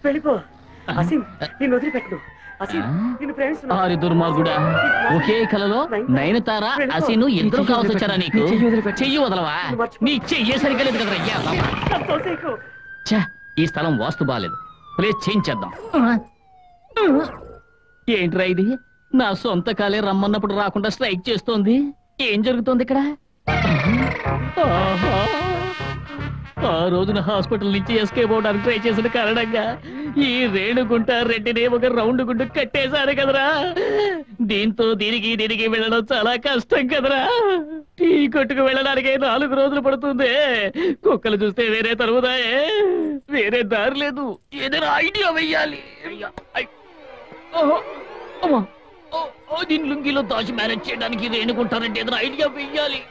వెళ్ళిపో అసీం, నిన్ను వదిలిపెట్టు. ఆరి దుర్మార్గుడా, ఒకే కలలో నయనతార అసీను ఇద్దరు కావాల్సి వచ్చారా నీకు? చెయ్యి వదలవా? నీ చెయ్యే సరిగ్గా లేదు కదరా. ఈ స్థలం వాస్తు బాలేదు, ప్లేస్ చేంజ్ చేద్దాం. ఏంట్రా ఇది? నా సొంత కాలే రమ్మన్నప్పుడు రాకుండా స్ట్రైక్ చేస్తోంది. ఏం జరుగుతోంది ఇక్కడ? ఆ రోజున హాస్పిటల్ నుంచి ఎస్కేప్ అవడానికి ట్రై చేసిన కారణంగా ఈ రేణుగుంట రెడ్డిని ఒక రౌండ్ గుండు కట్టేశారు కదరా. దీంతో దీనికి వెళ్ళడం చాలా కష్టం కదరా. టీ కొట్టుకు వెళ్ళడానికి 4 రోజులు పడుతుంది. కుక్కలు చూస్తే వేరే తరుగుదాయే, వేరే దారి లేదు. ఏదైనా ఐడియా వెయ్యాలి. దీని లుంగిలో దాచి మేనేజ్ చేయడానికి రేణుగుంట రెడ్డి ఏదైనా ఐడియా వెయ్యాలి.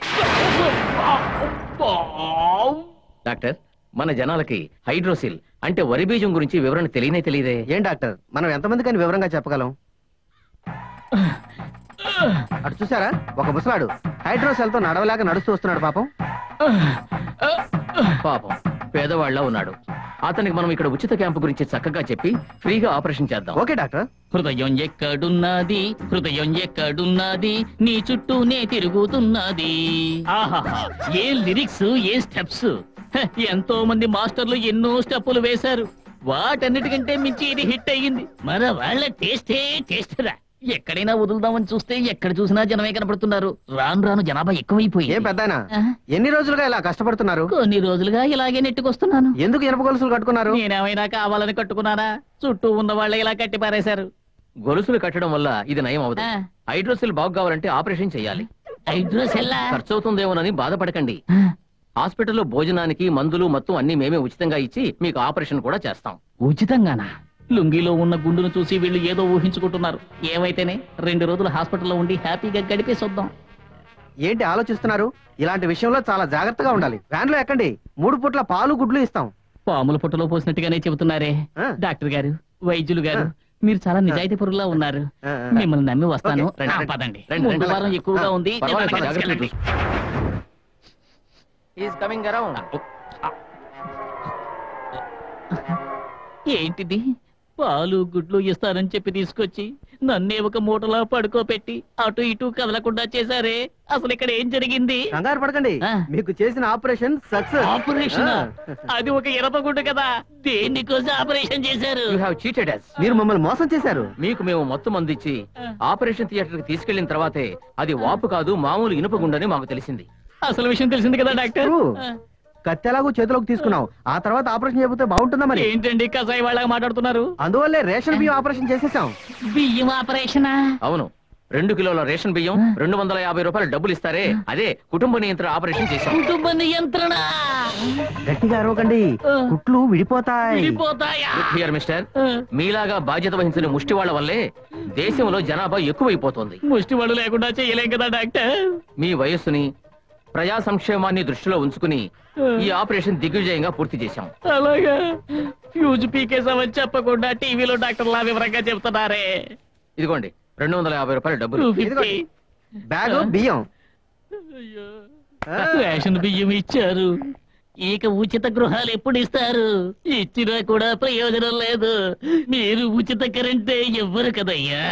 డాక్టర్, మన జనాలకి హైడ్రోసిల్ అంటే వరి బీజం గురించి వివరణ తెలియదే. ఏం డాక్టర్, మనం ఎంతమంది కానీ వివరంగా చెప్పగలం? అటు చూసారా, ఒక ముసలాడు హైడ్రోసెల్ తో నడవలేక నడుస్తూ వస్తున్నాడు. పాపం పేదవాళ్ళ ఉన్నాడు. అతనికి మనం ఇక్కడ ఉచిత క్యాంపు గురించి చక్కగా చెప్పి ఫ్రీగా ఆపరేషన్ చేద్దాం. Okay doctor. హృదయం ఎక్కడున్నది, హృదయం ఎక్కడున్నది, నీ చుట్టూనే తిరుగుతున్నది. ఆహాహా, ఏ లిరిక్స్, ఏ స్టెప్స్! ఎంతో మంది మాస్టర్లు ఎన్నో స్టెప్పులు వేశారు. వాటన్నిటికంటే మించి ఇది హిట్ అయ్యింది. మన వాళ్ళ టేస్టే టేస్టరా. ఎక్కడైనా వదులుదామని చూస్తే ఎక్కడ చూసినా జనమే కనపడుతున్నారు. రాను రాను జనాభా ఎక్కువైపోయింది. ఏం పెద్దనా, ఎన్ని రోజులుగా ఇలా కష్టపడుతున్నారు? కొన్ని రోజులుగా ఇలాగే నెట్టుకొస్తున్నాను. ఎందుకు ఇనుప గొలుసులు కట్టుకున్నారు? నేనేమైనా కావాలని కట్టుకున్నానా? చుట్టూ ఉన్న వాళ్ళే ఇలా కట్టి పారేశారు. గొలుసులు కట్టడం వల్ల ఇది నయం అవదు. హైడ్రోసిల్ బాగు కావాలంటే ఆపరేషన్ చేయాలి. హైడ్రోసెల్ ఖర్చు అవుతుందేమోనని బాధపడకండి. హాస్పిటల్లో భోజనానికి మందులు మొత్తం అన్ని మేమే ఉచితంగా ఇచ్చి మీకు ఆపరేషన్ కూడా చేస్తాం. ఉచితంగానా? లుంగిలో ఉన్న గుండును చూసి వీళ్ళు ఏదో ఊహించుకుంటున్నారు. ఏమైతేనే 2 రోజులు హాస్పిటల్లో ఉండి హ్యాపీగా గడిపేసొద్దాం. ఏంటి ఆలోచిస్తున్నారు? ఇలాంటి విషయంలో చాలా జాగ్రత్తగా ఉండాలి. వ్యాన్లో ఎక్కండి, 3 పూట్ల పాలు గుడ్లు ఇస్తాం. పాముల పుట్టలో పోసినట్టుగానే చెబుతున్నారే. డాక్టర్ గారు, వైద్యులు గారు, మీరు చాలా నిజాయితీ పరులా ఉన్నారు. మిమ్మల్ని నమ్మి వస్తాను. పదండి, ముందు వారం ఎక్కువగా ఉంది. ఏంటిది? పాలు గుడ్లు ఇస్తారని చెప్పి తీసుకొచ్చి నన్నే ఒక మూటలా పడుకోపెట్టి అటు ఇటు కదలకుండా చేశారే. అసలు ఇక్కడ ఏం జరిగింది? కంగారు పడకండి, మీకు చేసిన ఆపరేషన్ సక్సెస్. ఆపరేషన్? అది ఒక ఇరపగుడ్డు కదా, దేనికోసం ఆపరేషన్ చేశారు? మీరు మమ్మల్ని మోసం చేశారు. మీకు మేము మొత్తం అందించి ఆపరేషన్ థియేటర్ కి తీసుకెళ్లిన తర్వాతే అది వాపు కాదు, మామూలు ఇనుపగుండని మాకు తెలిసింది. అసలు విషయం తెలిసింది కదా డాక్టర్. కత్తెలాగూ చేతిలోకి తీసుకున్నాం. ఆ తర్వాత ఆపరేషన్ చేయబోతే బాగుంటుందా? మరి ఏంటండి కసాయి వాళ్ళగా మాట్లాడుతున్నారు? అందువల్లే రేషన్ బియ్యం ఆపరేషన్ చేసేసాం. బియ్యం ఆపరేషన్? అవును, 2 కిలోల రేషన్ బియ్యం 250 రూపాయలు డబ్బులు ఇస్తారే, అదే కుటుంబ నియంత్రణ ఆపరేషన్ చేశాం. కుటుంబ నియంత్రణ? గట్టిగా అరవకండి, కుట్లు విడిపోతాయి. మిస్టర్, మీలాగా బాధ్యత వహించిన ముష్టి వాళ్ళ వల్లే దేశంలో జనాభా ఎక్కువైపోతుంది. ముష్టి వాళ్ళు లేకుండా చేయలేం కదా డాక్టర్. మీ వయస్సుని, ప్రజా సంక్షేమాన్ని దృష్టిలో ఉంచుకుని ఈ ఆపరేషన్ దిగ్విజయంగా పూర్తి చేశాం. అలాగా? ఫ్యూజ్ పీకేసామని చెప్పకుండా టీవీలో డాక్టర్లా వివరంగా చెప్తున్నారే. ఇదిగోండి 250 రూపాయల డబ్బులు. బ్యాగ్ బియ్యం. రేషన్ బియ్యం ఇచ్చారు, ఇక ఉచిత గృహాలు ఎప్పుడు ఇస్తారు? ఇచ్చినా కూడా ప్రయోజనం లేదు. మీరు ఉచిత కరెంటే ఇవ్వరు కదయ్యా.